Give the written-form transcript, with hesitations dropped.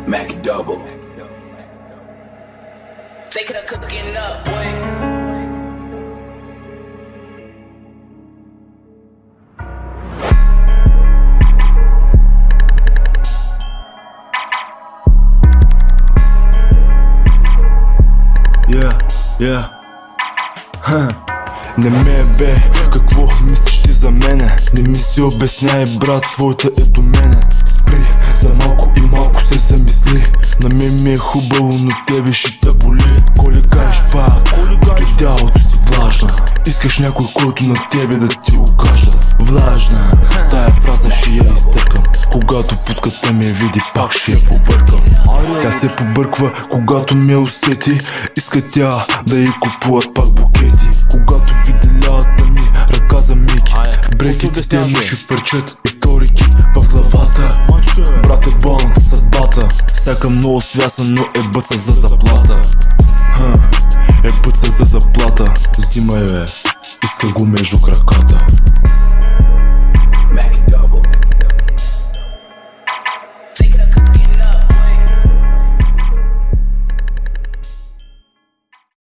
Mac Double. Take it up, cooking up, boy. Не ме бе, какво мислиш ти за мене? Не ми си обясняй, брат, твоята е до мене. Спри за малко и малко се замисли. На мен ми е хубаво, но тебе ще те боли. Коли гаеш пак, тялото си влажна. Искаш някой, който на тебе да ти окажа. Влажна, тая фраза ще я изтъркам. Когато путката ме види, пак ще я побъркам. Тя се побърква, когато ме усети. Иска тя да й купуват пак букети. Когато види лялата ми, ръка за Мики. Бреките те му ще фърчат и втори кик в главата. Брат е болен в съдбата. Всяка много свясна, но е бъца за заплата. Е бъца за заплата. Взимай бе, иска го между краката.